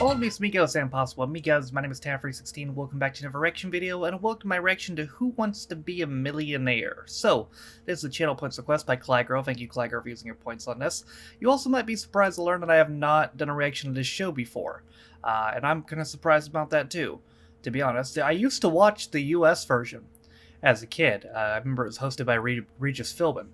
Hello, it's Migos and Possible Amigos. My name is Tan316. Welcome back to another reaction video, and welcome to my reaction to Who Wants to Be a Millionaire. So, this is the channel Points Request by Clygirl. Thank you, Clygirl, for using your points on this. You also might be surprised to learn that I have not done a reaction to this show before. And I'm kind of surprised about that too, to be honest. I used to watch the US version as a kid. I remember it was hosted by Regis Philbin.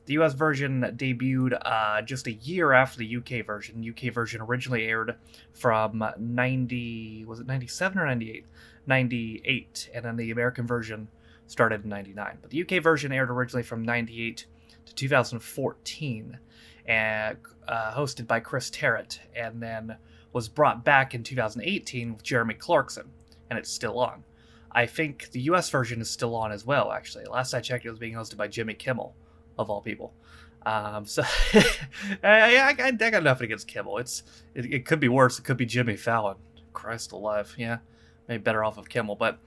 The US version debuted just a year after the UK version. The UK version originally aired from 97 or 98? 98, and then the American version started in 99. But the UK version aired originally from 98 to 2014, and hosted by Chris Terrett, and then was brought back in 2018 with Jeremy Clarkson, and it's still on. I think the US version is still on as well, actually. Last I checked, it was being hosted by Jimmy Kimmel, of all people. So I got nothing against Kimmel. It could be worse. It could be Jimmy Fallon. Christ alive. Yeah, maybe better off of Kimmel. But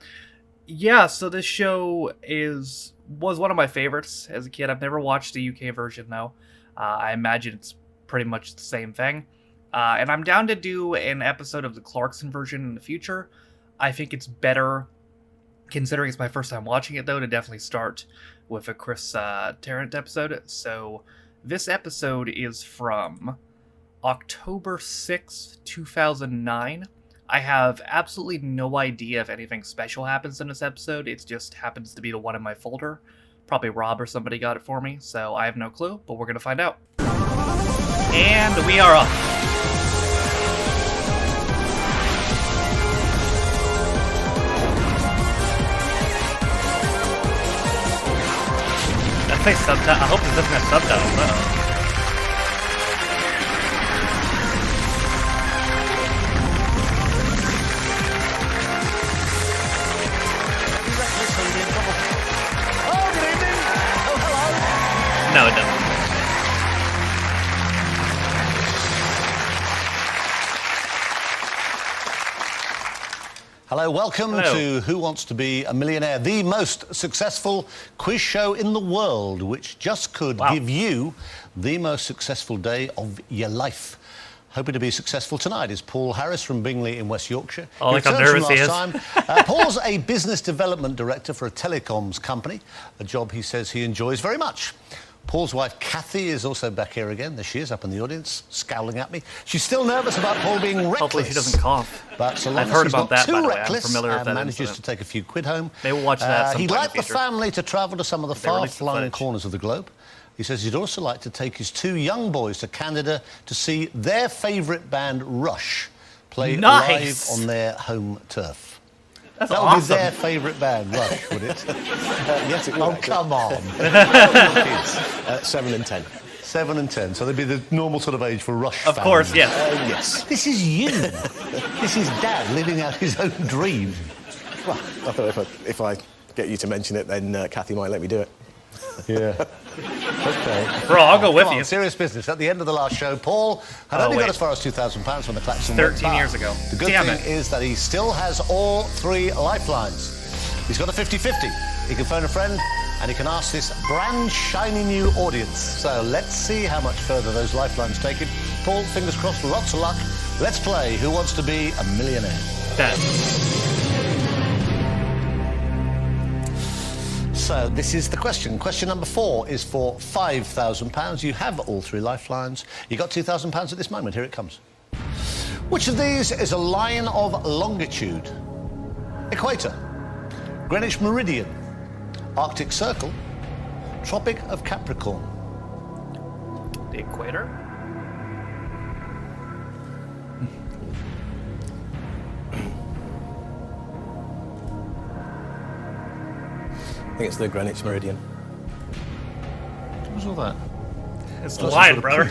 yeah, so this show was one of my favorites as a kid. I've never watched the UK version though. I imagine it's pretty much the same thing. And I'm down to do an episode of the Clarkson version in the future. I think it's better, considering it's my first time watching it, though, to definitely start with a Chris Tarrant episode. So this episode is from October 6th, 2009. I have absolutely no idea if anything special happens in this episode. It just happens to be the one in my folder. Probably Rob or somebody got it for me, so I have no clue, but we're going to find out. And we are off. I hope this doesn't have subtitles. Oh, good evening. Oh, hello. No, it doesn't. Hello, welcome to Who Wants to Be a Millionaire, the most successful quiz show in the world, which just could give you the most successful day of your life. Hoping to be successful tonight is Paul Harris from Bingley in West Yorkshire. Oh, look how nervous he is. Paul's a business development director for a telecoms company, a job he says he enjoys very much. Paul's wife, Kathy, is also back here again. There she is, up in the audience, scowling at me. She's still nervous about Paul being reckless. Hopefully she doesn't cough. But so long I've heard as he's about not that, by too the way. I'm reckless familiar with and that manages incident. to take a few quid home. Maybe we'll watch that He'd sometime like in the the future. family to travel to some of the far-flung corners of the globe. He says he'd also like to take his two young boys to Canada to see their favourite band, Rush, play live on their home turf. That's that awesome. would be their favourite band, Rush, would it? Yes, it would. Oh, come on. Kids, 7 and 10. 7 and 10, so they'd be the normal sort of age for Rush Of fans. course, yes. Yes. This is you. This is Dad living out his own dream. Well, I thought if I get you to mention it, then Kathy might let me do it. Yeah. Okay. Bro, I'll go with Come you. on, serious business. At the end of the last show, Paul had only got as far as £2,000 when the klaxon went 13 by. years ago. The good thing is that he still has all 3 lifelines. He's got a 50-50. He can phone a friend and he can ask this brand shiny new audience. So let's see how much further those lifelines take him. Paul, fingers crossed, lots of luck. Let's play Who Wants to Be a Millionaire? So this is the question. Question number 4 is for £5,000. You have all 3 lifelines. You got £2,000 at this moment. Here it comes. Which of these is a line of longitude? Equator, Greenwich Meridian, Arctic Circle, Tropic of Capricorn. The equator? I think it's the Greenwich Meridian. What was all that? It's the line, brother.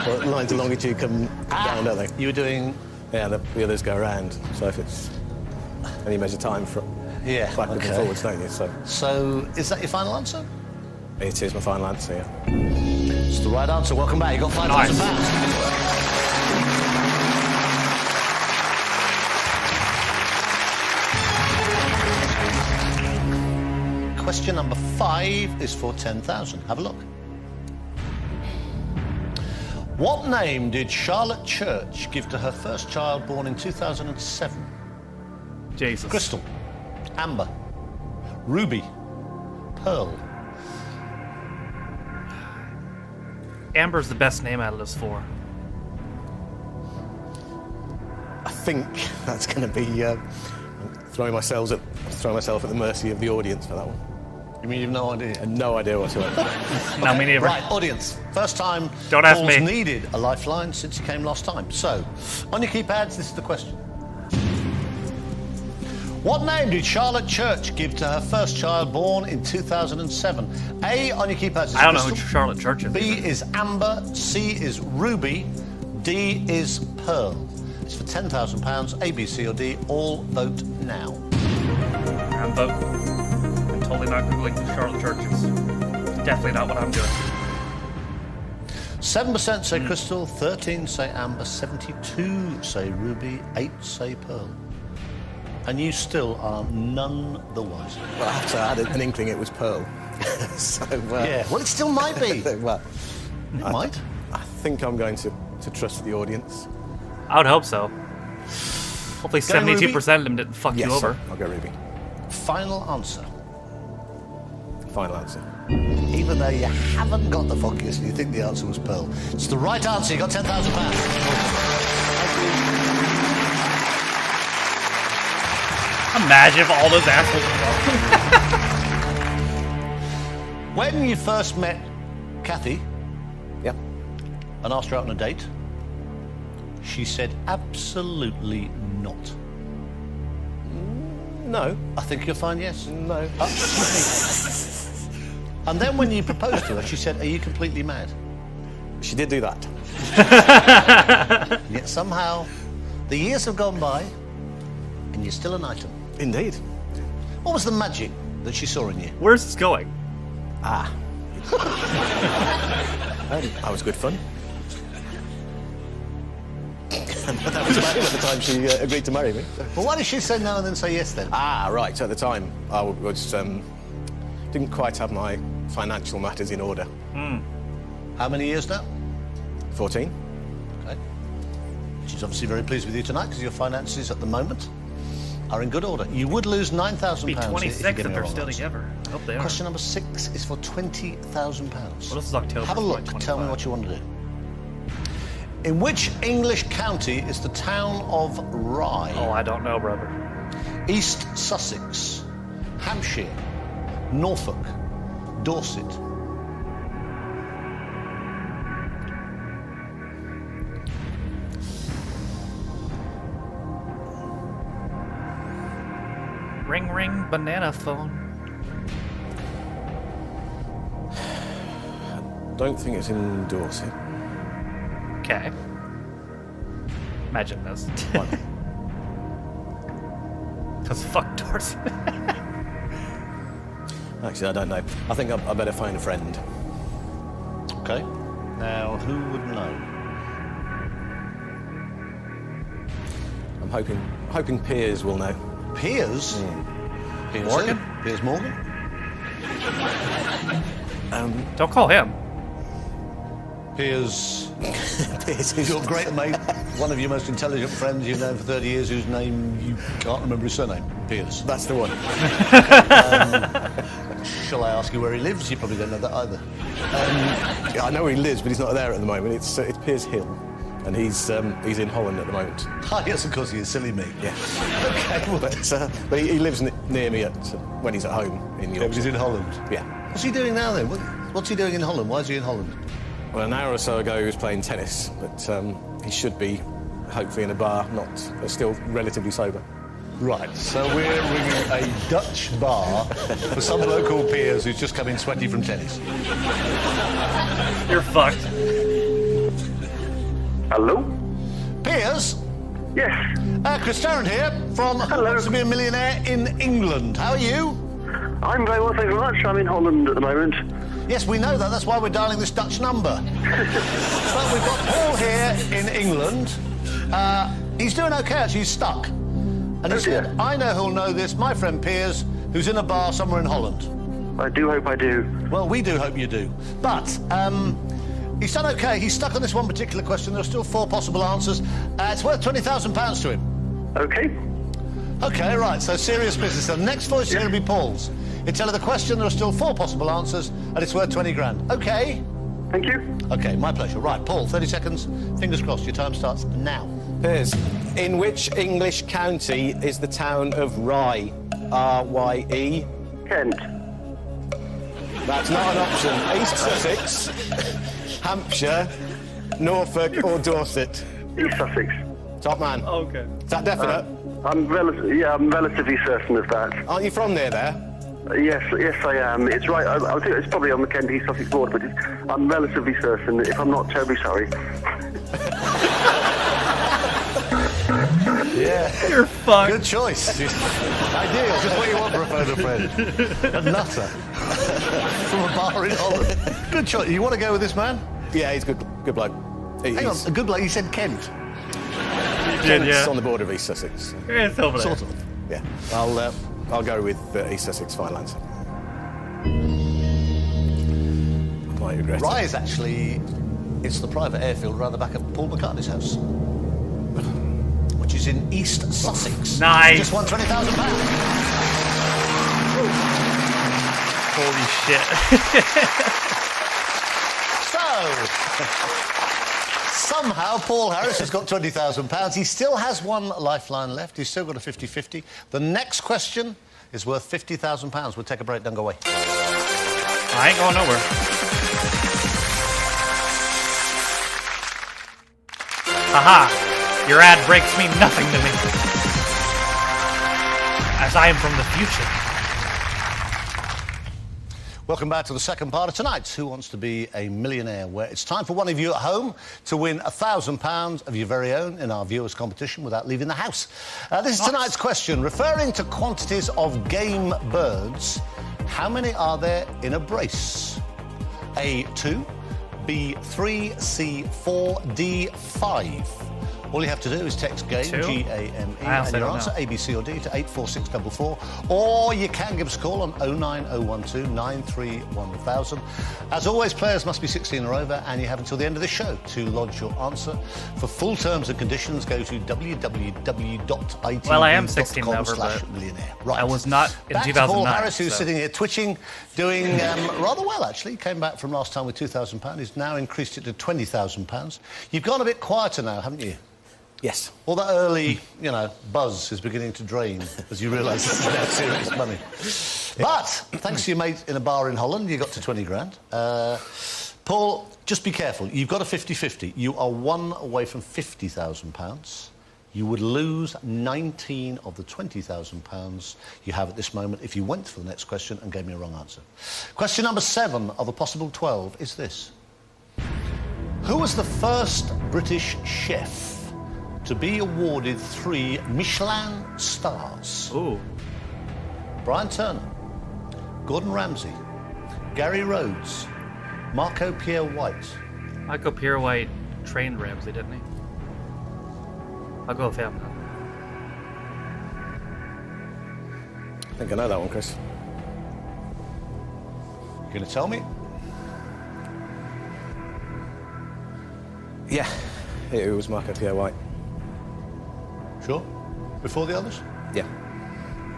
Well, lines of longitude come down, don't they? You were doing... Yeah, the others go around. So if it's... And you measure time from backwards and forwards, don't you? So is that your final answer? It is my final answer, yeah. It's the right answer. Welcome back. You got £5,000. Question number 5 is for 10,000. Have a look. What name did Charlotte Church give to her first child born in 2007? Jesus. Crystal, Amber, Ruby, Pearl. Amber's the best name out of those four. I think that's going to be throwing myself at the mercy of the audience for that one. You mean you've no idea? And no idea whatsoever. No, me neither. Right, audience. First time Don't ask Paul's me. needed a lifeline since he came last time. So, on your keypads, this is the question. What name did Charlotte Church give to her first child born in 2007? A, on your keypads, is I don't know who Crystal. Charlotte Church is. B is Amber. C is Ruby. D is Pearl. It's for £10,000. A, B, C or D. All vote now. I'm totally not Googling who Charlotte Church is. Definitely not what I'm doing. 7% say Crystal, 13 say Amber, 72 say Ruby, 8 say Pearl. And you still are none the wiser. Well, I have to add an inkling it was Pearl. So, Yeah, well, it still might be. well, It might. I think I'm going to trust the audience. I would hope so. Hopefully Going 72% of them didn't fuck Yes, you over. I'll go Ruby. Final answer. Final answer. Even though you haven't got the foggiest and you think the answer was Pearl. It's the right answer. You got £10,000. Imagine if all those assholes were wrong. When you first met Kathy Yep. and asked her out on a date, she said absolutely not. No. I think you'll find yes. No. And then when you proposed to her, she said, are you completely mad? She did do that. Yet somehow, the years have gone by, and you're still an item. Indeed. What was the magic that she saw in you? Where's this going? That was good fun. That was about it at the time she agreed to marry me. Well, why did she say no and then say yes then? Right. So at the time, I was didn't quite have my financial matters in order. How many years now? 14. Okay. She's obviously very pleased with you tonight because your finances at the moment are in good order. You would lose £9,000 Be if you 26 get if a they're wrong still answer. together. I hope they are. Question number 6 is for £20,000. Well, this is October. Have a look. Tell me what you want to do. In which English county is the town of Rye? Oh, I don't know, brother. East Sussex, Hampshire, Norfolk, Dorset. Ring, ring, banana phone. Don't think it's in Dorset. Okay. Imagine this. Because fuck Dorset. Actually, I don't know. I think I better phone a friend. Okay. Now, who would know? I'm hoping Piers will know. Piers? Piers Morgan? who? Piers Morgan? Don't call him. Piers, Piers is your great mate, one of your most intelligent friends you've known for 30 years, whose name you can't remember his surname. Piers. That's the one. Shall I ask you where he lives? You probably don't know that either. Yeah, I know where he lives, but he's not there at the moment. It's Piers Hill, and he's in Holland at the moment. Ah, yes, of course he is. Silly me. Yeah. Okay, well, But he lives near me when he's at home in Yorkshire. he's in Holland. Yeah. What's he doing now then? What's he doing in Holland? Why is he in Holland? Well, an hour or so ago he was playing tennis, but he should be hopefully in a bar, still relatively sober. Right, so we're ringing a Dutch bar for some bloke called Piers who's just come in sweaty from tennis. You're fucked. Hello? Piers? Yes. Chris Tarrant here from Who Wants to Be a Millionaire in England. How are you? I'm very well, thank you very much. I'm in Holland at the moment. Yes, we know that. That's why we're dialing this Dutch number. But we've got Paul here in England. He's doing okay, actually. He's stuck. And he said, dear. I know who'll know this. My friend Piers, who's in a bar somewhere in Holland. I do hope I do. Well, we do hope you do. But He's done okay. He's stuck on this one particular question. There are still 4 possible answers. It's worth £20,000 to him. Okay. Okay, right. So serious business. The next voice is going to be Paul's. You tell her the question. There are still 4 possible answers, and it's worth 20 grand. Okay. Thank you. Okay, my pleasure. Right, Paul. 30 seconds. Fingers crossed. Your time starts now. Piers, in which English county is the town of Rye? R-Y-E? Kent. That's not an option. East Sussex, Hampshire, Norfolk or Dorset? East Sussex. Top man. Okay. Is that definite? I'm relatively certain of that. Aren't you from near there? Yes, I am. It's right. I think it's probably on the Kent-East Sussex border, but I'm relatively certain. If I'm not terribly sorry. Yeah. You're fucked. Good choice. Ideal. Just what you want for a photo friend. A nutter. From a bar in Holland. Good choice. You want to go with this man? Yeah, he's good bloke. Hang on, a good bloke. You said Kent. Kent's on the border of East Sussex. Yeah, it's over there. Sort of. Yeah, I'll go with East Sussex final answer. I might regret it. Rye is actually, it's the private airfield around the back of Paul McCartney's house, which is in East Sussex. Nice. Just won £20,000. Holy shit. Somehow Paul Harris has got £20,000. He still has 1 lifeline left. He's still got a 50-50. The next question is worth £50,000. We'll take a break, don't go away. I ain't going nowhere. Haha. Your ad breaks mean nothing to me. As I am from the future. Welcome back to the second part of tonight's Who Wants to Be a Millionaire, where it's time for one of you at home to win £1,000 of your very own in our viewers' competition without leaving the house. This is tonight's question. Referring to quantities of game birds, how many are there in a brace? A, 2, B, 3, C, 4, D, 5. All you have to do is text GAME, Two? G-A-M-E, I honestly and your don't answer, know. A, B, C or D, to 84644. Or you can give us a call on 09012 931 As always, players must be 16 or over, and you have until the end of the show to lodge your answer. For full terms and conditions, go to www.itv.com/millionaire. Well, I am 16 and over, but Right. I was not in Back to 2009. Paul Harris, who's so. sitting here twitching, doing rather well, actually. Came back from last time with £2,000. He's now increased it to £20,000. You've gone a bit quieter now, haven't you? Yes. All that early, buzz is beginning to drain as you realise this is now serious money. But, thanks to your mate in a bar in Holland, you got to 20 grand. Paul, just be careful. You've got a 50-50. You are 1 away from £50,000. You would lose 19 of the £20,000 you have at this moment if you went for the next question and gave me a wrong answer. Question number 7 of a possible 12 is this. Who was the first British chef to be awarded 3 Michelin stars? Ooh. Brian Turner, Gordon Ramsay, Gary Rhodes, Marco Pierre White. Michael Pierre White trained Ramsey, didn't he? I'll go with him. I think I know that one, Chris. You gonna tell me? Yeah, it was Marco Pierre White. Sure? Before the others? Yeah.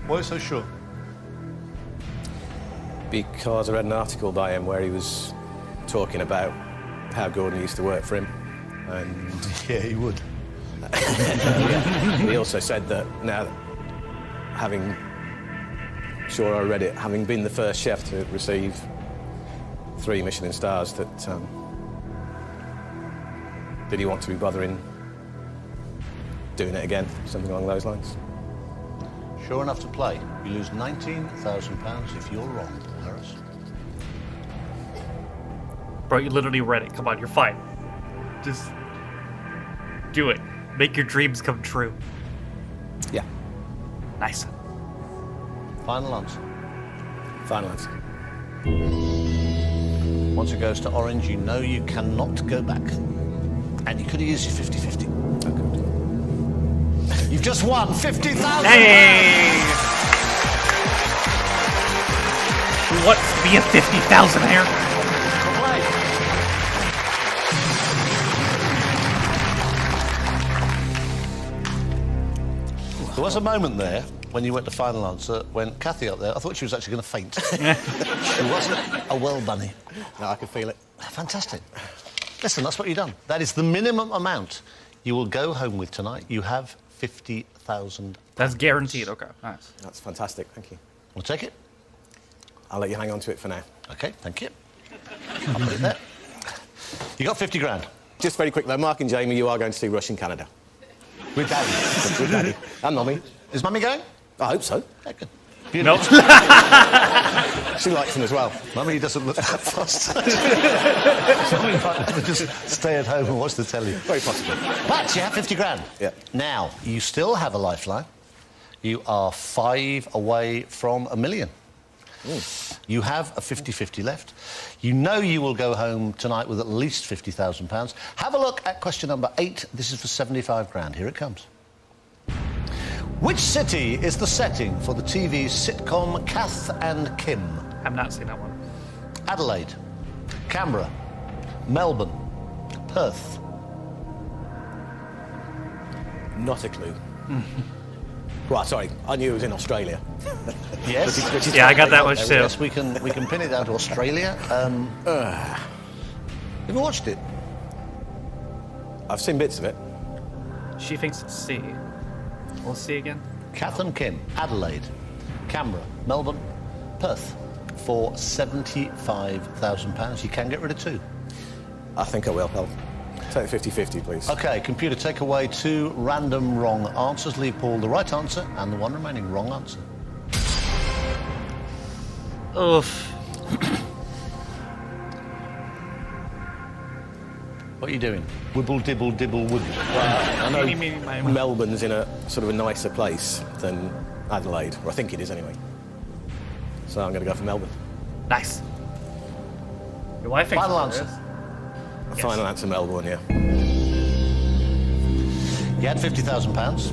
Why so sure? Because I read an article by him where he was talking about how Gordon used to work for him, and Yeah, he would. he also said that now, I read it, having been the first chef to receive 3 Michelin stars, that did he want to be bothering doing it again, something along those lines. Sure enough to play. You lose £19,000 if you're wrong, Paul Harris. Bro, you literally read it. Come on, you're fine. Just do it. Make your dreams come true. Yeah, Nice. Final answer. final answer. Once it goes to orange, you know you cannot go back. And you could have used your 50-50. You've just won £50,000! Hey! Who wants to be a 50,000 here? There was a moment there when you went to final answer when Kathy up there, I thought she was actually going to faint. She wasn't a well bunny. No, I can feel it. Fantastic. Listen, that's what you've done. That is the minimum amount you will go home with tonight. You have £50,000. That's guaranteed. Okay, nice. That's fantastic, thank you. We'll take it. I'll let you hang on to it for now. OK, thank you. I'll put it there. You got 50 grand. Just very quick though, Mark and Jamie, you are going to see Rush in Canada. With Daddy. With Daddy. And Mummy. Is Mummy going? I hope so. Yeah, good. Nope. She likes him as well. Mummy doesn't look that fussed. Mummy might just stay at home and watch the telly. Very possible. But you have 50 grand. Yeah. Now, you still have a lifeline. You are 5 away from $1 million. You have a 50-50 left. You know you will go home tonight with at least £50,000. Have a look at question number 8. This is for 75 grand. Here it comes. Which city is the setting for the TV sitcom Kath and Kim? I've not seen that one. Adelaide, Canberra, Melbourne, Perth. Not a clue. Well, sorry, I knew it was in Australia. Yes. Which is Yeah, I got that much too. Yes, we can pin it down to Australia. Have you watched it? I've seen bits of it. She thinks it's C. We'll see again. Kath and Kim, Adelaide, Canberra, Melbourne, Perth. For £75,000. You can get rid of 2. I think I will. I'll take 50-50, please. OK, computer, take away 2 random wrong answers. Leave Paul the right answer and the 1 remaining wrong answer. Oof. What are you doing? Wibble, dibble, dibble, wibble. I know Meeny, meeny, miny, moe. Melbourne's in a sort of a nicer place than Adelaide, or I think it is anyway. So I'm going to go for Melbourne. Nice. Your wife thinks Final it's answer. A final answer, Melbourne, yeah. You had £50,000.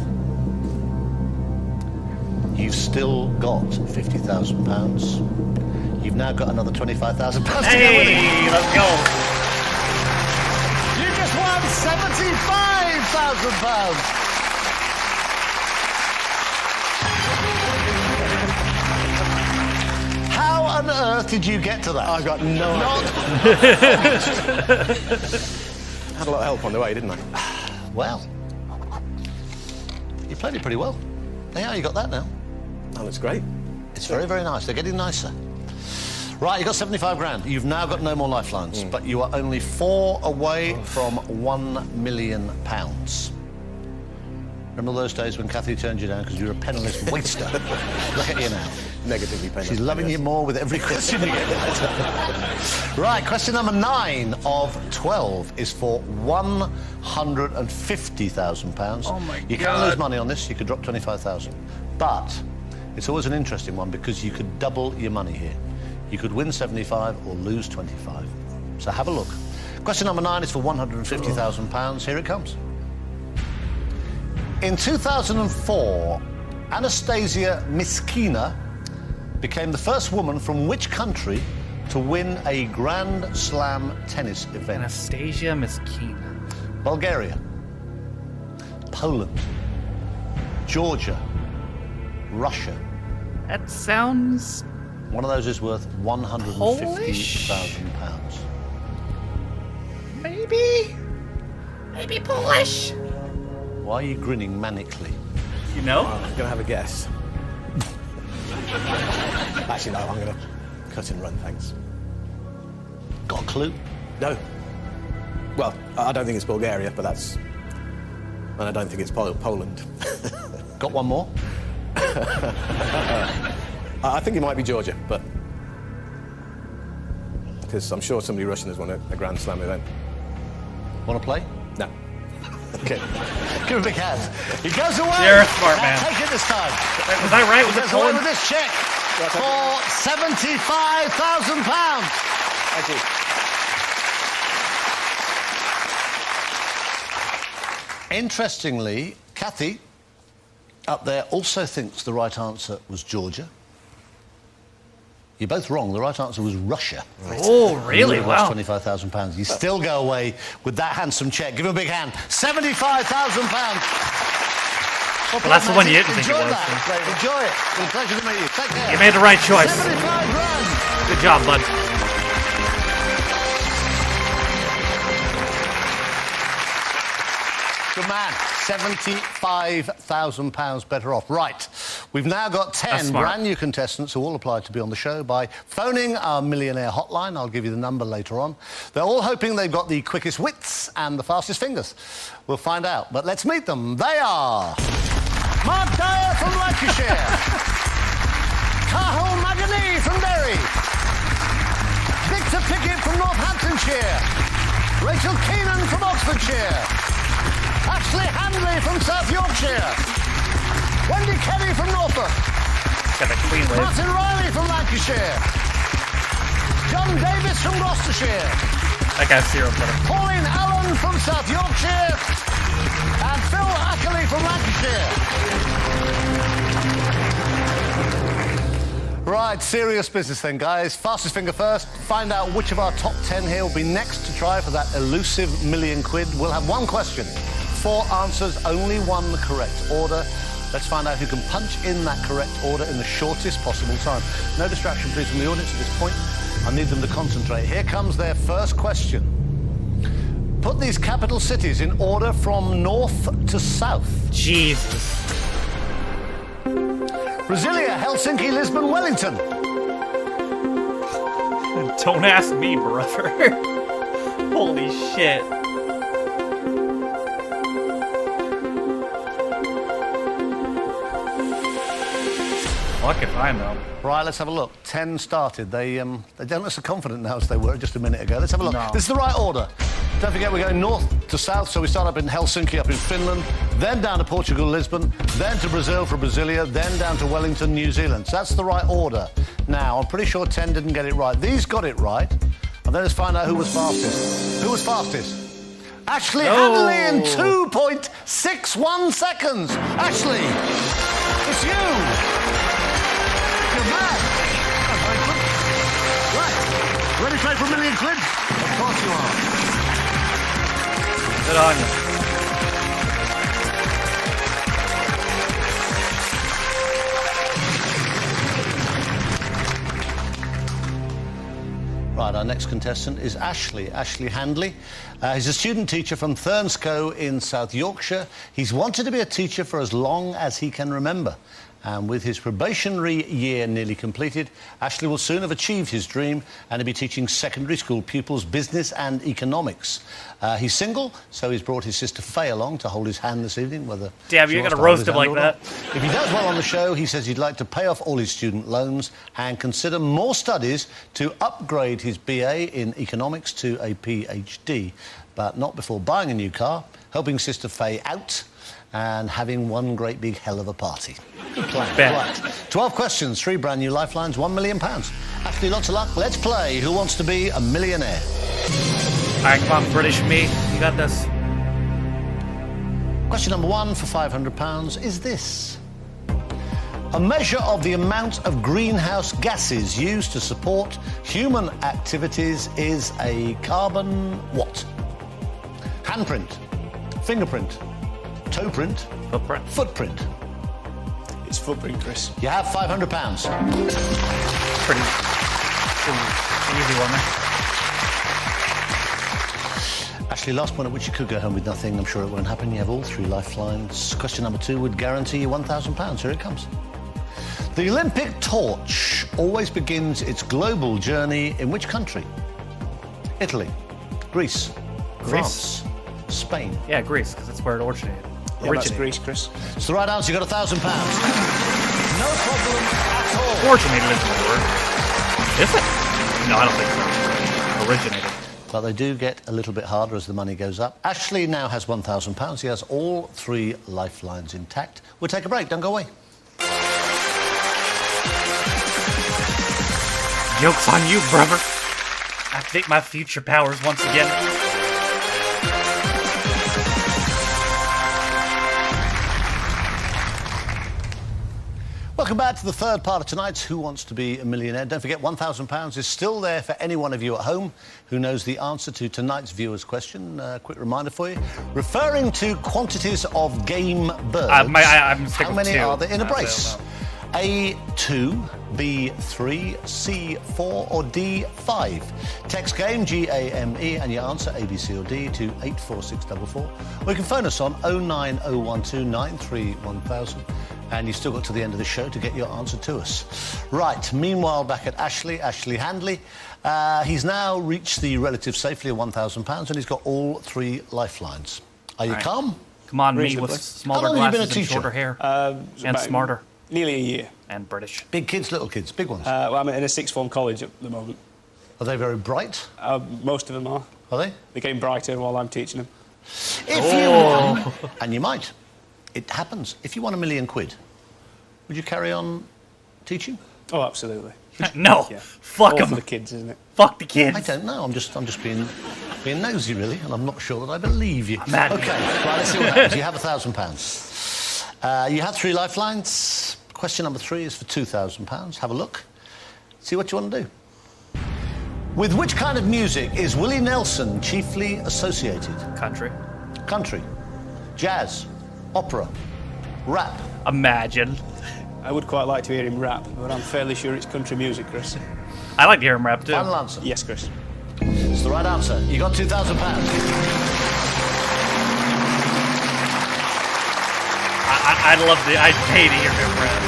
You've still got £50,000. You've now got another £25,000 to get with it. Hey, let's go. You just won £75,000. How on earth did you get to that? I've got no idea. Had a lot of help on the way, didn't I? Well, you played it pretty well. Yeah, you got that now. That looks great. It's very, very nice. They're getting nicer. Right, you got 75 grand. You've now got no more lifelines, but you are only 4 away from £1 million. Remember those days when Kathy turned you down because you were a penniless waster? Look at you now. Negatively penniless. She's loving you more with every question you get. Right, question number 9 of 12 is for £150,000. Oh my You can God. lose money on this. You could drop 25,000, but it's always an interesting one because you could double your money here. You could win 75 or lose 25. So have a look. Question number 9 is for £150,000. Here it comes. In 2004, Anastasia Miskina became the first woman from which country to win a Grand Slam tennis event? Anastasia Miskina. Bulgaria, Poland, Georgia, Russia. That sounds... One of those is worth £150,000. Maybe Polish. Why are you grinning manically? You know? I'm going to have a guess. Actually, no, I'm going to cut and run, thanks. Got a clue? No. Well, I don't think it's Bulgaria, but that's... And I don't think it's Poland. Got one more? I think it might be Georgia, but... Because I'm sure somebody Russian has won a Grand Slam event. Want to play? No. Okay. Give him a big hand. He goes away. You're a smart man. Take it this time. Was I right? Was it Goes away Poland? with this check for £75,000. Thank you. Interestingly, Kathy up there also thinks the right answer was Georgia. You're both wrong. The right answer was Russia. Oh, really? You would have Wow. lost £25,000. You still go away with that handsome check. Give him a big hand. £75,000. Well, that's the one you didn't think it enjoy was. that. Right, enjoy it. It's been a pleasure to meet you. Take care. You made the right choice. 75 grand. Good job, bud. Good man. £75,000 better off. Right. We've now got 10 brand new contestants who all applied to be on the show by phoning our Millionaire hotline. I'll give you the number later on. They're all hoping they've got the quickest wits and the fastest fingers. We'll find out. But let's meet them. They are Mark Dyer from Lancashire, Cahill Magany from Derry, Victor Pickett from Northamptonshire, Rachel Keenan from Oxfordshire, Ashley Handley from South Yorkshire, Wendy Kelly from Norfolk, Got the queen wave. Martin Riley from Lancashire, John Davis from Gloucestershire, That guy's zero better. Pauline Allen from South Yorkshire, and Phil Ackley from Lancashire. Right, serious business then, guys. Fastest finger first. Find out which of our top 10 here will be next to try for that elusive £1,000,000. We'll have one question, 4 answers, only one the correct order. Let's find out who can punch in that correct order in the shortest possible time. No distraction, please, from the audience at this point. I need them to concentrate. Here comes their first question. Put these capital cities in order from north to south. Jesus. Brasilia, Helsinki, Lisbon, Wellington. Don't ask me, brother. Holy shit. Fuck if I know. Right, let's have a look. 10 started. They don't look so confident now as they were just a minute ago. Let's have a look. No. This is the right order. Don't forget, we're going north to south, so we start up in Helsinki, up in Finland, then down to Portugal, Lisbon, then to Brazil for Brasilia, then down to Wellington, New Zealand. So that's the right order. Now, I'm pretty sure 10 didn't get it right. These got it right. And then let's find out who was fastest. Who was fastest? Ashley Handley in 2.61 seconds. Ashley, it's you. You're mad. Right. Ready to play for £1,000,000? Of course you are. Good on you. Right, our next contestant is Ashley Handley. He's a student teacher from Thurnscoe in South Yorkshire. He's wanted to be a teacher for as long as he can remember. And with his probationary year nearly completed, Ashley will soon have achieved his dream and he'll be teaching secondary school pupils business and economics. He's single, so he's brought his sister Faye along to hold his hand this evening. Whether Damn, you're going to roast him like that. If he does well on the show, he says he'd like to pay off all his student loans and consider more studies to upgrade his BA in economics to a PhD, but not before buying a new car, helping Sister Faye out, and having one great big hell of a party. Good plan. Right. 12 questions, 3 brand new lifelines, £1,000,000. Ashley, lots of luck. Let's play Who Wants to Be a Millionaire? All right, come on, British me. You got this. Question number 1 for £500 is this. A measure of the amount of greenhouse gases used to support human activities is a carbon what? Handprint, fingerprint, toe print, Footprint. footprint. It's footprint, Chris. You have £500. Pretty easy one there. Actually, last point at which you could go home with nothing. I'm sure it won't happen. You have all 3 lifelines. Question number 2 would guarantee you £1,000. Here it comes. The Olympic torch always begins its global journey in which country? Italy, Greece, France, Spain. Yeah, Greece, because that's where it originated. Yeah, that's Greece, Chris. It's the right answer. You got £1,000. No problem at all. Originated isn't the word. Is it? No, I don't think so. Originated. But they do get a little bit harder as the money goes up. Ashley now has £1,000. He has all 3 lifelines intact. We'll take a break. Don't go away. Joke's on you, brother. Activate my future powers once again. Welcome back to the third part of tonight's Who Wants to Be a Millionaire. Don't forget, £1,000 is still there for any one of you at home who knows the answer to tonight's viewer's question. Quick reminder for you. Referring to quantities of game birds, I'm how many are there in a brace? A, 2, B, 3, C, 4 or D, 5? Text GAME, G-A-M-E, and your answer, A, B, C or D, to 84644. Or you can phone us on 09012 93 1000. And you've still got to the end of the show to get your answer to us. Right, meanwhile, back at Ashley Handley. He's now reached the relative safely of £1,000 and he's got all 3 lifelines. Are you calm? Come on, me Reasonably. with smaller How long have you been glasses a and teacher? shorter hair. And About smarter. Nearly a year. And British. Big kids, little kids, big ones. Well, I'm in a sixth form college at the moment. Are they very bright? Most of them are. Are they? They're getting brighter while I'm teaching them. If you won, and you might, it happens, if you won £1 million, would you carry on teaching? Oh, absolutely. No. Yeah. Fuck All them. for the kids, isn't it? Fuck the kids. I don't know. I'm just being nosy, really, and I'm not sure that I believe you. Mad. Okay, right. Let's see what happens. You have £1,000. You have 3 lifelines. Question number 3 is for £2,000. Have a look. See what you want to do. With which kind of music is Willie Nelson chiefly associated? Country. Country, jazz, opera, rap. Imagine. I would quite like to hear him rap, but I'm fairly sure it's country music, Chris. I like to hear him rap too. Final answer. Yes, Chris. It's the right answer. You got £2,000. I'd pay to hear him rap.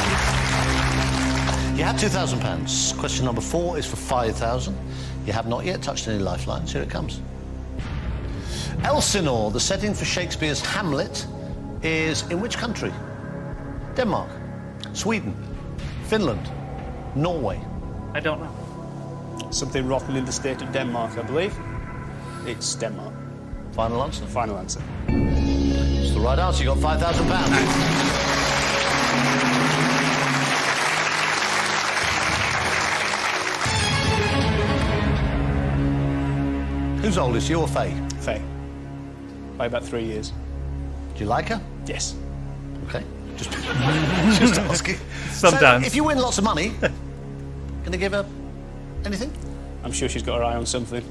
You have £2,000. Question number 4 is for £5,000. You have not yet touched any lifelines. Here it comes. Elsinore, the setting for Shakespeare's Hamlet, is in which country? Denmark, Sweden, Finland, Norway. I don't know. Something rotten in the state of Denmark, I believe. It's Denmark. Final answer. Final answer. It's the right answer. You got £5,000. Who's oldest, you or Faye? Faye. By about 3 years. Do you like her? Yes. Okay. Just asking. Sometimes. So, if you win lots of money, gonna give her anything? I'm sure she's got her eye on something.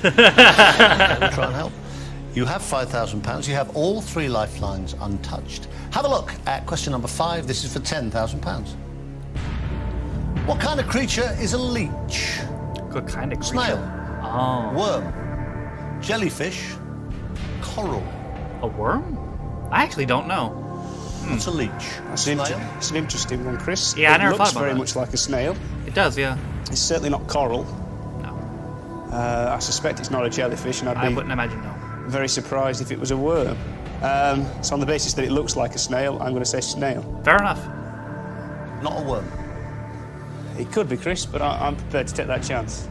We'll try and help. You have £5,000. You have all 3 lifelines untouched. Have a look at question number 5. This is for £10,000. What kind of creature is a leech? Good kind of creature. Snail, Oh. worm, jellyfish, coral. A worm? I actually don't know. What's a leech? That's Snail? it's an interesting one, Chris. Yeah, I never It thought looks about very that. much like a snail. It does, yeah. It's certainly not coral. No. I suspect it's not a jellyfish, and I I'd be wouldn't imagine no. very surprised if it was a worm. So on the basis that it looks like a snail, I'm going to say snail. Fair enough. Not a worm. It could be, Chris, but I'm prepared to take that chance.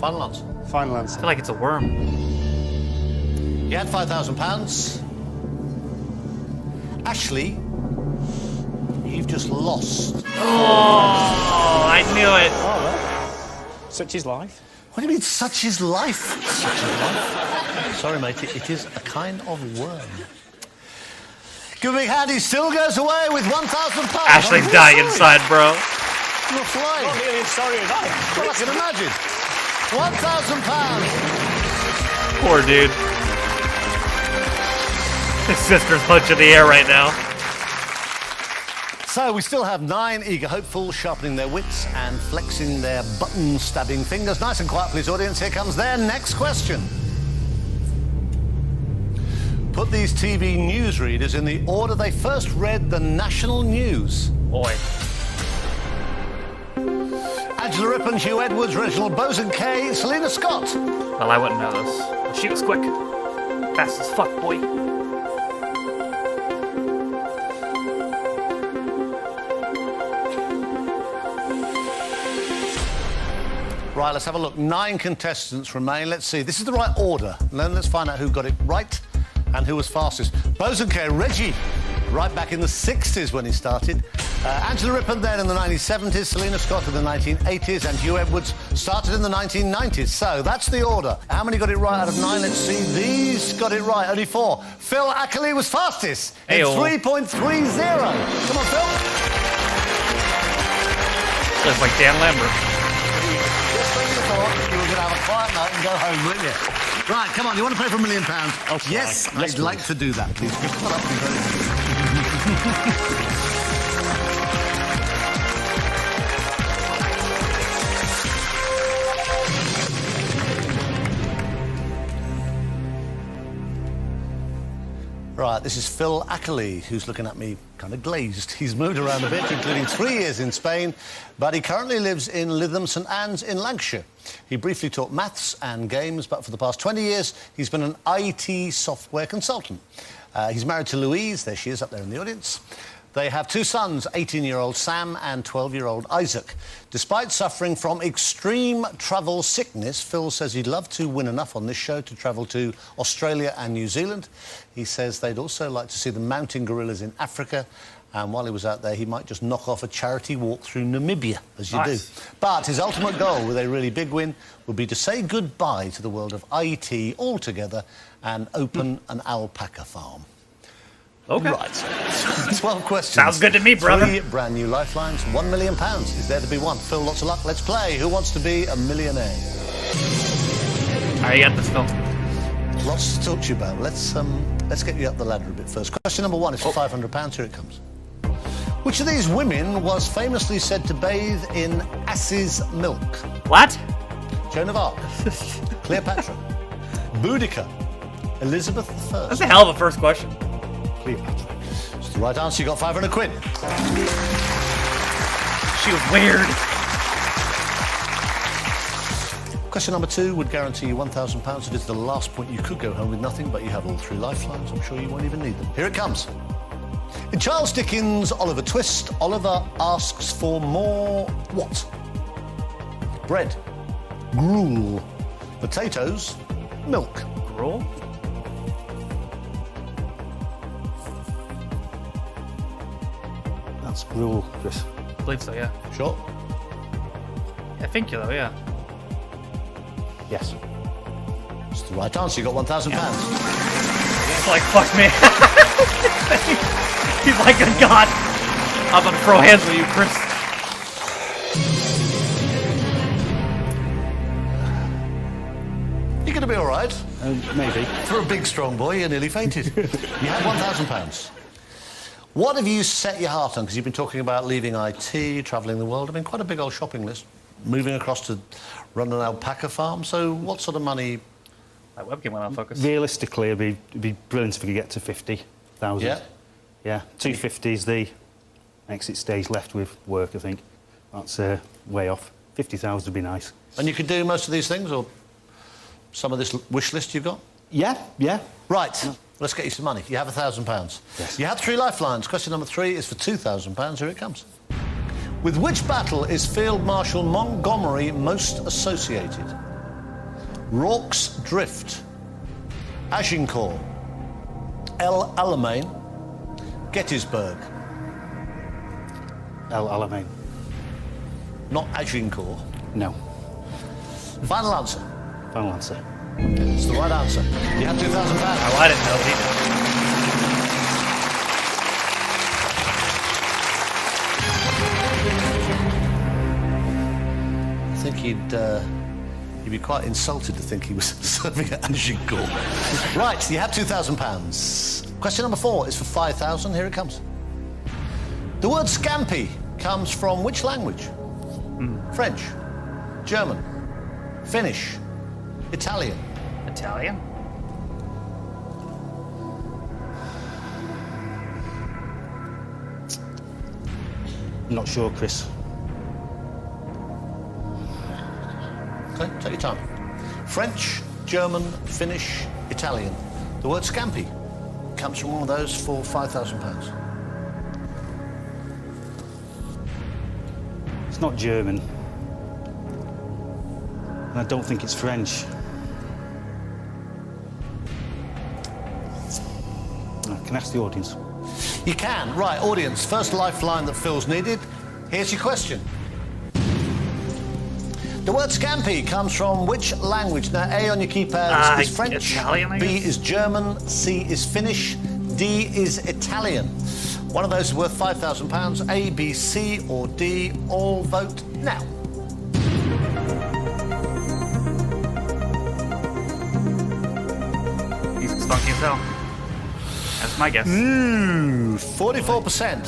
Final answer. Final I answer. feel like it's a worm. You had £5,000. Ashley, you've just lost. Oh, I knew it. Oh, well. Such is life. What do you mean, such is life? Such is life. Sorry, mate, it is a kind of worm. Give a big hand, he still goes away with £1,000. Ashley's dying inside, bro. You're flying. Not really sorry at that. Well, I can imagine. £1,000. Poor dude. His sister's punching the air right now. So we still have 9 eager hopefuls sharpening their wits and flexing their button-stabbing fingers. Nice and quiet, please, audience. Here comes their next question. Put these TV newsreaders in the order they first read the national news. Boy. Angela Rippon, Hugh Edwards, Reginald Bosanquet, Selena Scott. Well, I wouldn't know this. She was quick. Fast as fuck, boy. Right, let's have a look. 9 contestants remain. Let's see. This is the right order. And then let's find out who got it right and who was fastest. Bosanquet, Reggie, right back in the 60s when he started. Angela Rippon then in the 1970s, Selena Scott in the 1980s, and Hugh Edwards started in the 1990s. So that's the order. How many got it right out of 9? Let's see. These got it right. Only 4. Phil Ackley was fastest. It's Ayo. 3.30. Come on, Phil. Just like Dan Lambert. Just when you thought you were going to have a quiet night and go home, wouldn't you? Right, come on, you want to play for £1 million? Yes, I'd like to do that, please. Come on, be very Right, this is Phil Ackley, who's looking at me kind of glazed. He's moved around a bit, including 3 years in Spain, but he currently lives in Lytham St Anne's in Lancashire. He briefly taught maths and games, but for the past 20 years, he's been an IT software consultant. He's married to Louise, there she is up there in the audience. They have 2 sons, 18-year-old Sam and 12-year-old Isaac. Despite suffering from extreme travel sickness, Phil says he'd love to win enough on this show to travel to Australia and New Zealand. He says they'd also like to see the mountain gorillas in Africa, and while he was out there, he might just knock off a charity walk through Namibia, as you do. But his ultimate goal with a really big win would be to say goodbye to the world of IT altogether and open an alpaca farm. Okay. Right. 12 questions. Sounds good to me, brother. 3 brand new lifelines, £1 million is there to be won. Phil, lots of luck. Let's play. Who wants to be a millionaire? I got this, Phil. Lots to talk to you about. Let's get you up the ladder a bit first. Question number 1 is for £500. Here it comes. Which of these women was famously said to bathe in ass's milk? What? Joan of Arc, Cleopatra, Boudica, Elizabeth I. That's a hell of a first question. Cleopatra. It's the right answer. You got £500. She was weird. Question number 2 would guarantee you £1,000. It is the last point. You could go home with nothing, but you have all 3 lifelines. I'm sure you won't even need them. Here it comes. In Charles Dickens' Oliver Twist, Oliver asks for more what? Bread, gruel, potatoes, milk. Gruel? That's gruel, Chris. I believe so, yeah. Sure? I think you, though, yeah. Yes. It's the right answer. You got £1,000. It's like, fuck me. He's like a god. I'm gonna throw hands with you, Chris. You're going to be all right. Maybe. For a big, strong boy, you nearly fainted. You had £1,000. What have you set your heart on? Because you've been talking about leaving IT, travelling the world. I mean, quite a big old shopping list. Moving across to run an alpaca farm. So what sort of money? My webcam went out of focus. Realistically, it'd be brilliant if we could get to 50,000. Yeah? Yeah, 250 is the exit stage left with work, I think. That's way off. 50,000 would be nice. And you could do most of these things, or some of this wish list you've got? Yeah. Right. Let's get you some money. You have £1,000. Yes. You had 3 lifelines. Question number 3 is for £2,000. Here it comes. With which battle is Field Marshal Montgomery most associated? Rorke's Drift, Agincourt, El Alamein, Gettysburg. El Alamein. Not Agincourt. No. Final answer. Final answer. It's the right answer. You have £2,000. Oh, I didn't know either. I think he'd be quite insulted to think he was serving at Agincourt. Right, you have £2,000. Question number 4 is for £5,000. Here it comes. The word scampi comes from which language? French, German, Finnish, Italian. Italian? Not sure, Chris. Okay, take your time. French, German, Finnish, Italian. The word scampi comes from one of those for £5,000. It's not German. And I don't think it's French. I can ask the audience. You can. Right, audience, first lifeline that Phil's needed. Here's your question. The word scampi comes from which language? Now, A on your keypad is French, Italian, I B guess? is German, C is Finnish, D is Italian. One of those is worth £5,000. A, B, C, or D. All vote now. Music's funky as hell. That's my guess. 44%.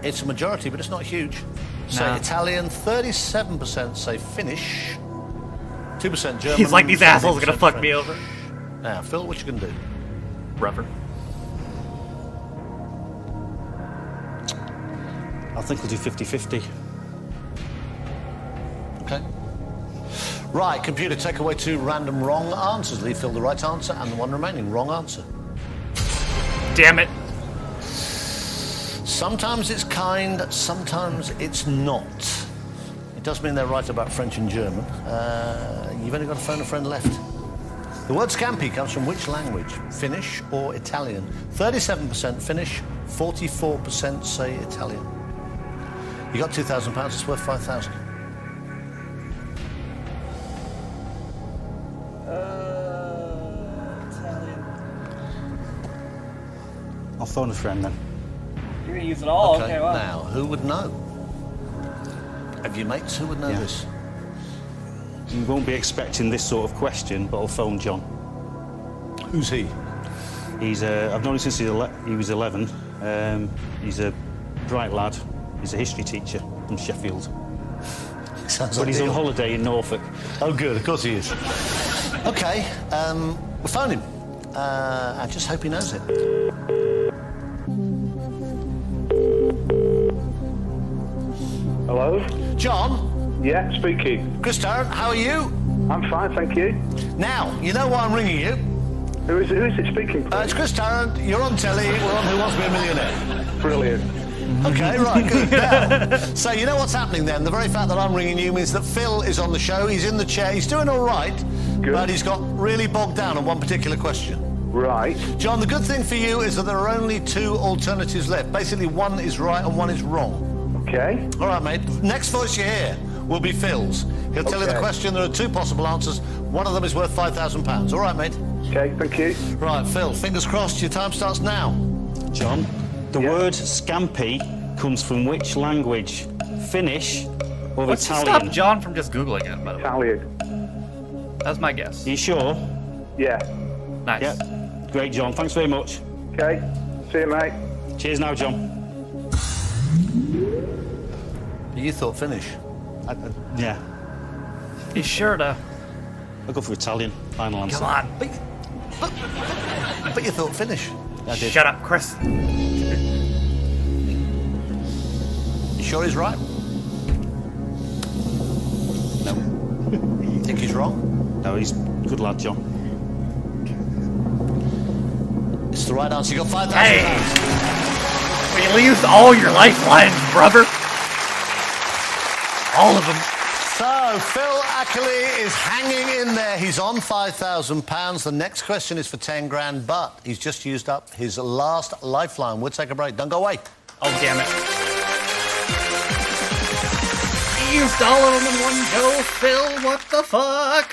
It's a majority, but it's not huge. Say Nah. Italian. 37% say Finnish. 2% German. He's like, these assholes are gonna 17% fuck me over. Now, Phil, what you gonna do? Rubber. I think we'll do 50-50. Okay. Right, computer, take away 2 random wrong answers. Leave Phil the right answer and the one remaining wrong answer. Damn it. Sometimes it's kind, sometimes it's not. It does mean they're right about French and German. You've only got to phone a friend left. The word scampi comes from which language? Finnish or Italian? 37% Finnish, 44% say Italian. You got £2,000, it's worth 5,000. Italian. I'll phone a friend then. You're gonna use it all? Okay, wow. Now, who would know? Have you mates who would know this? You won't be expecting this sort of question, but I'll phone John. Who's he? He's I've known him since he was 11. He's a bright lad. He's a history teacher from Sheffield. Sounds But he's on ideal. holiday in Norfolk. Oh, good, of course he is. Okay, we'll phone him. I just hope he knows it. Hello? John, Yeah, speaking. Chris Tarrant, how are you? I'm fine, thank you. Now, you know why I'm ringing you. Who is it speaking, please? It's Chris Tarrant, you're on telly, we're on Who Wants to Be a Millionaire. Brilliant. Okay, right, good. Now, so you know what's happening then? The very fact that I'm ringing you means that Phil is on the show, he's in the chair, he's doing all right, Good. but he's got really bogged down on one particular question. Right. John, the good thing for you is that there are only 2 alternatives left. Basically, one is right and one is wrong. Okay. All right, mate. The next voice you hear will be Phil's. He'll tell you the Okay. question. There are 2 possible answers. One of them is worth £5,000. All right, mate. Okay, thank you. Right, Phil, fingers crossed. Your time starts now. John, the Yeah. word scampi comes from which language? Finnish or What's to Italian? stop John from just Googling it, by the way? Italian. That's my guess. Are you sure? Yeah. Nice. Yeah. Great, John. Thanks very much. Okay. See you, mate. Cheers now, John. You thought Finnish. Yeah. You sure to? I'll go for Italian. Final answer. Come on. But you thought Finnish. I did. Shut up, Chris. You sure he's right? No. You think he's wrong? No, he's good lad, John. It's the right answer. You got £5,000. Hey. We used all your lifelines, brother. All of them. So, Phil Ackley is hanging in there. He's on £5,000. The next question is for 10 grand, but he's just used up his last lifeline. We'll take a break. Don't go away. Oh, damn it. You used all of them in one go, Phil. What the fuck?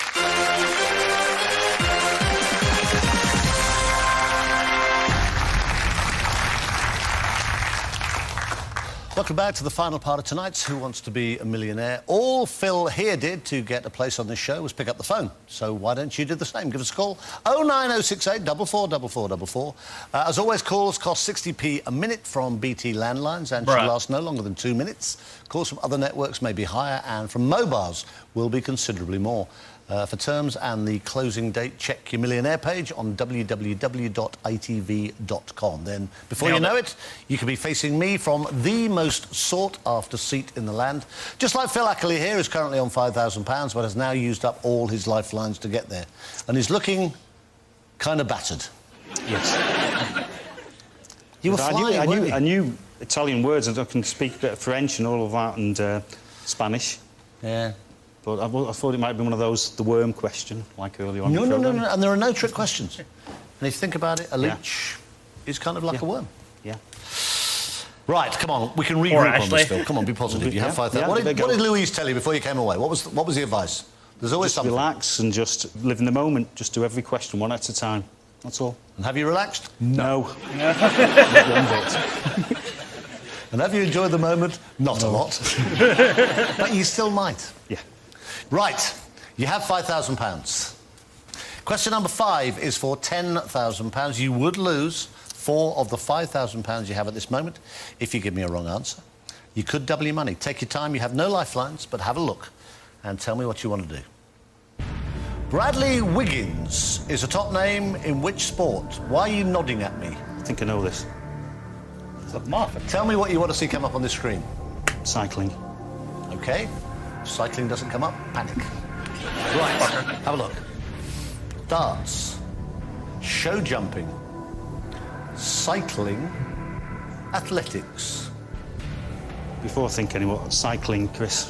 Welcome back to the final part of tonight's Who Wants to Be a Millionaire. All Phil here did to get a place on this show was pick up the phone. So why don't you do the same? Give us a call. 09068 444444. As always, calls cost 60p a minute from BT landlines and should Bruh. last no longer than 2 minutes. Calls from other networks may be higher and from mobiles will be considerably more. For terms and the closing date, check your Millionaire page on www.itv.com. Then, before you know it, you could be facing me from the most sought-after seat in the land. Just like Phil Ackley here, who's currently on £5,000, but has now used up all his lifelines to get there. And he's looking kind of battered. Yes. You were flying, weren't you? I knew Italian words, and I can speak a bit of French and all of that, and Yeah. Spanish. But I thought it might be one of those, the worm question, like earlier on. No, in the no, no, programme. no, and there are no trick questions. And if you think about it, a Yeah. leech is kind of like a Yeah. worm. Yeah. Right, come on, we can regroup on Ashley. this, Phil. Come on, be positive. You have Yeah, 5,000. yeah, What there did, you what go. did Louise tell you before you came away? What was the advice? There's always Just something. relax and just live in the moment. Just do every question one at a time. That's all. And have you relaxed? No. Not one bit. And have you enjoyed the moment? Not a lot. But you still might. Yeah. Right, you have £5,000. Question number 5 is for £10,000. You would lose 4 of the £5,000 you have at this moment if you give me a wrong answer. You could double your money. Take your time, you have no lifelines, but have a look and tell me what you want to do. Bradley Wiggins is a top name in which sport? Why are you nodding at me? I think I know this. It's a muffin. Tell me what you want to see come up on this screen. Cycling. OK. Cycling doesn't come up, panic. Right, have a look. Darts, show jumping, cycling, athletics. Before I think anymore, cycling, Chris.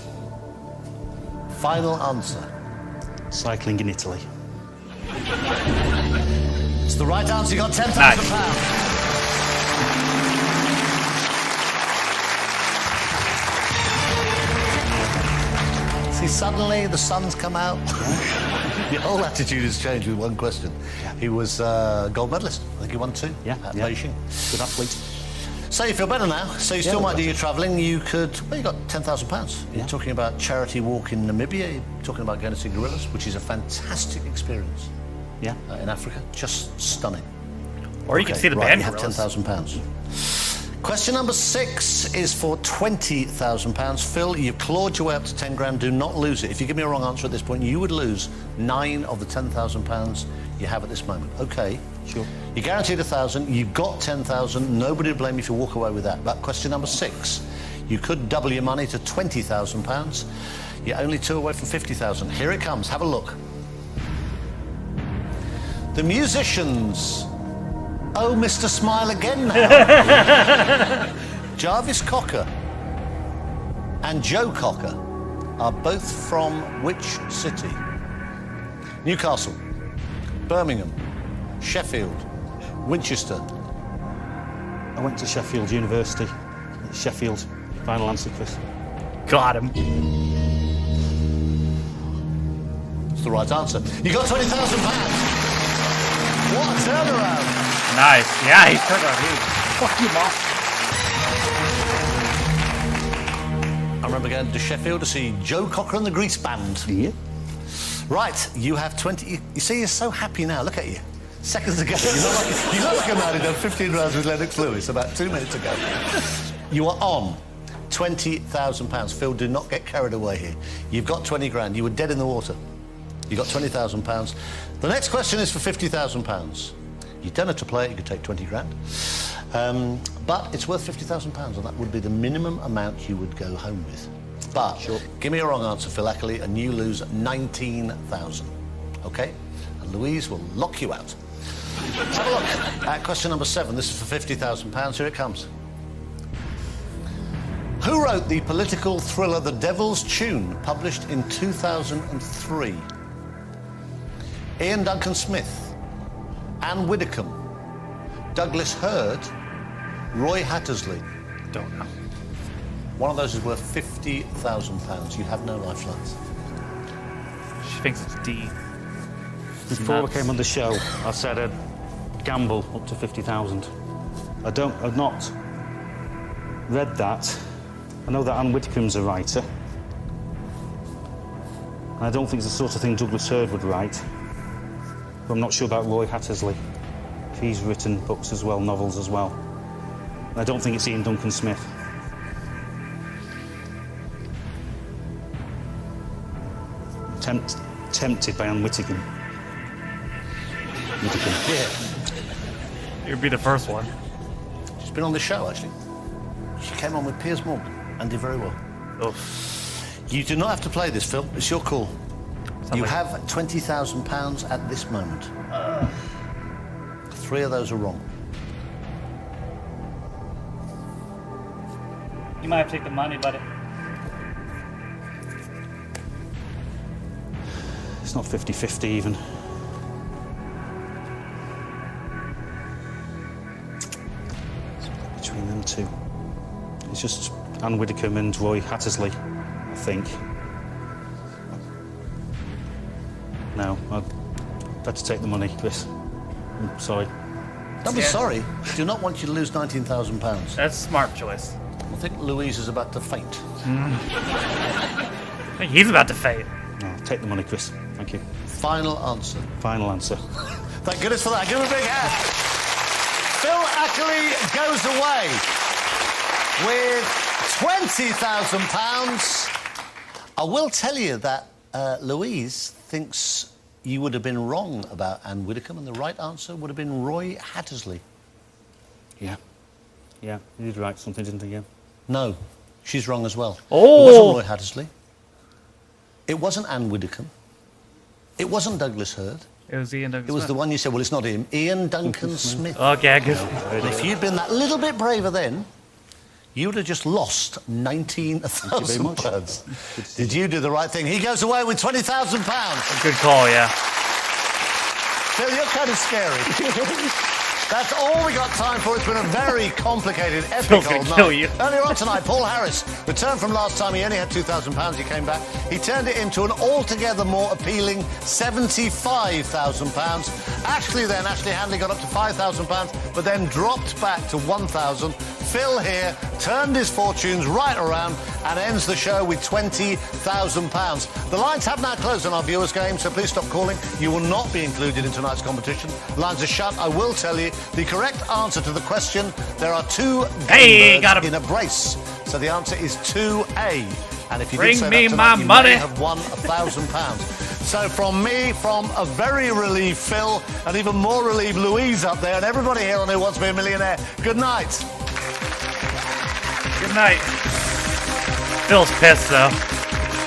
Final answer. Cycling in Italy. It's the right answer. You got £10,000. Nice. See, suddenly the sun's come out. Your whole attitude has changed with one question. He was gold medalist. I think he won 2 at Beijing. Good athlete. So you feel better now. So you still might do better. your travelling. You could... Well, you got £10,000. You're talking about charity walk in Namibia. You're talking about going to see gorillas, which is a fantastic experience. Yeah. In Africa. Just stunning. Or you can see the right, band you have gorillas. £10,000. Question number 6 is for £20,000. Phil, you've clawed your way up to 10 grand. Do not lose it. If you give me a wrong answer at this point, you would lose 9 of the £10,000 you have at this moment. OK. Sure. You're guaranteed 1,000. You've got 10,000. Nobody will blame you if you walk away with that. But question number 6, you could double your money to £20,000. You're only 2 away from 50,000. Here it comes. Have a look. The musicians. Oh, Mr. Smile again now. Jarvis Cocker and Joe Cocker are both from which city? Newcastle, Birmingham, Sheffield, Winchester. I went to Sheffield University. Sheffield. Final answer, Chris. Got him. It's the right answer. You got £20,000. What a turnaround. Nice. Yeah, he's turned out huge. Fuck you, Moss. I remember going to Sheffield to see Joe Cocker and the Grease Band. Yeah. Right, you have 20... You see, you're so happy now. Look at you. Seconds ago, you look like a man who done 15 rounds with Lennox Lewis about 2 minutes ago. You are on £20,000. Phil, do not get carried away here. You've got 20 grand. You were dead in the water. You got £20,000. The next question is for £50,000. You don't have to play it. You could take 20 grand. But it's worth £50,000, and that would be the minimum amount you would go home with. But give me a wrong answer, Phil Ackley, and you lose 19,000. OK? And Louise will lock you out. Let's have a look at question number 7. This is for £50,000. Here it comes. Who wrote the political thriller The Devil's Tune, published in 2003? Ian Duncan Smith, Anne Widdecombe, Douglas Hurd, Roy Hattersley. Don't know. One of those is worth £50,000. You have no lifelines. She thinks it's D. Before Nuts. I came on the show, I said I'd gamble up to 50,000. I've not read that. I know that Anne Widdecombe's a writer. And I don't think it's the sort of thing Douglas Hurd would write. But I'm not sure about Roy Hattersley. He's written books as well, novels as well. And I don't think it's Ian Duncan Smith. Tempted by Anne Widdecombe. Yeah. You'd be the first one. She's been on the show, actually. She came on with Piers Morgan and did very well. Oh. You do not have to play this, Phil. It's your call. You have £20,000 at this moment. 3 of those are wrong. You might have to take the money, buddy. It's not 50-50 even. It's between them two. It's just Anne Widdecombe and Roy Hattersley, I think. No, I'd better take the money, Chris. I'm sorry. Don't be Yeah. sorry. Do not want you to lose £19,000. That's a smart choice. I think Louise is about to faint. I think he's about to fade. No, take the money, Chris. Thank you. Final answer. Final answer. Thank goodness for that. Give him a big hand. Phil Ackley goes away with £20,000. I will tell you that Louise thinks you would have been wrong about Anne Widdecombe, and the right answer would have been Roy Hattersley. Yeah. Yeah, you did write something, didn't you? Yeah. No, she's wrong as well. Oh. It wasn't Roy Hattersley. It wasn't Anne Widdecombe. It wasn't Douglas Hurd. It was Ian Duncan It was Smith. the one you said, well, it's not him. Ian Duncan Smith. Okay, good. And if you'd been that little bit braver then, you would have just lost £19,000. Did you do the right thing? He goes away with £20,000. Good call, yeah. Phil, you're kind of scary. That's all we got time for. It's been a very complicated, epic Phil's gonna old kill night. you. Earlier on tonight, Paul Harris returned from last time. He only had £2,000. He came back. He turned it into an altogether more appealing £75,000. Ashley Handley got up to £5,000, but then dropped back to £1,000. Phil here turned his fortunes right around and ends the show with £20,000. The lines have now closed on our viewers' game, so please stop calling. You will not be included in tonight's competition. Lines are shut. I will tell you the correct answer to the question. There are two Hey, game got birds him. in a brace, so the answer is 2A. And if you Bring did say me that my tonight, you money. may have won £1,000. So from me, from a very relieved Phil, and even more relieved Louise up there, and everybody here on Who Wants to Be a Millionaire, good night. Good night. Phil's pissed, though.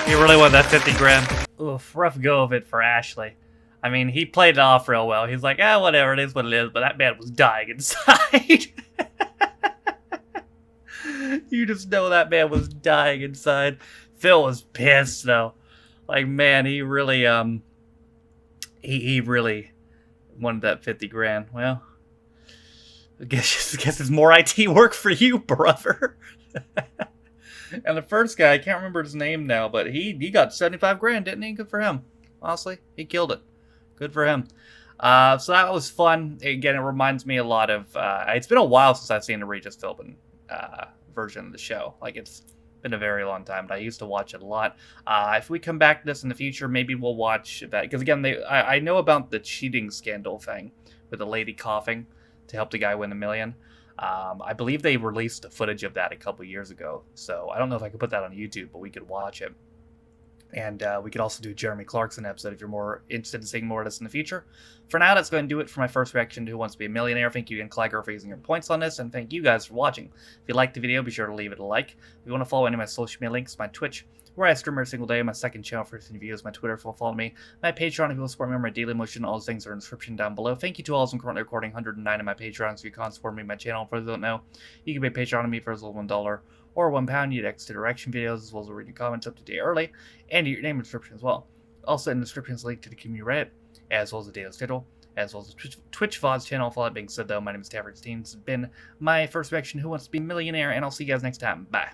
He really wanted that 50 grand. Oof, rough go of it for Ashley. I mean, he played it off real well. He's like, whatever, it is what it is, but that man was dying inside. You just know that man was dying inside. Phil was pissed, though. Like, man, he really, he really wanted that 50 grand. Well, I guess it's more IT work for you, brother. And the first guy, I can't remember his name now, but he got 75 grand, didn't he? Good for him. Honestly, he killed it. Good for him. So that was fun. Again, it reminds me a lot of... it's been a while since I've seen the Regis Philbin version of the show. Like, it's been a very long time, but I used to watch it a lot. If we come back to this in the future, maybe we'll watch that. Because, again, I know about the cheating scandal thing with the lady coughing to help the guy win $1 million. I believe they released the footage of that a couple years ago, so I don't know if I could put that on YouTube, but we could watch it. And we could also do a Jeremy Clarkson episode if you're more interested in seeing more of this in the future. For now, that's going to do it for my first reaction to Who Wants to Be a Millionaire. Thank you again, Clyger, for using your points on this, and thank you guys for watching. If you liked the video, be sure to leave it a like. If you want to follow any of my social media links, my Twitch, where I stream every single day, my second channel for videos, my Twitter, if you'll follow me, my Patreon, if you'll support me, my daily motion, all those things are in the description down below. Thank you to all those. I'm currently recording 109 of my Patreons. If you can't support me, my channel, for those who don't know, you can be a Patreon on me for as little as $1 or £1. You get extra direction videos, as well as reading comments up to date early, and your name in the description as well. Also in the description is a link to the community Reddit, as well as the daily schedule, as well as the Twitch VODs channel. For all that being said, though, my name is Tafford Steen. This has been my first reaction to Who Wants to Be a Millionaire, and I'll see you guys next time. Bye.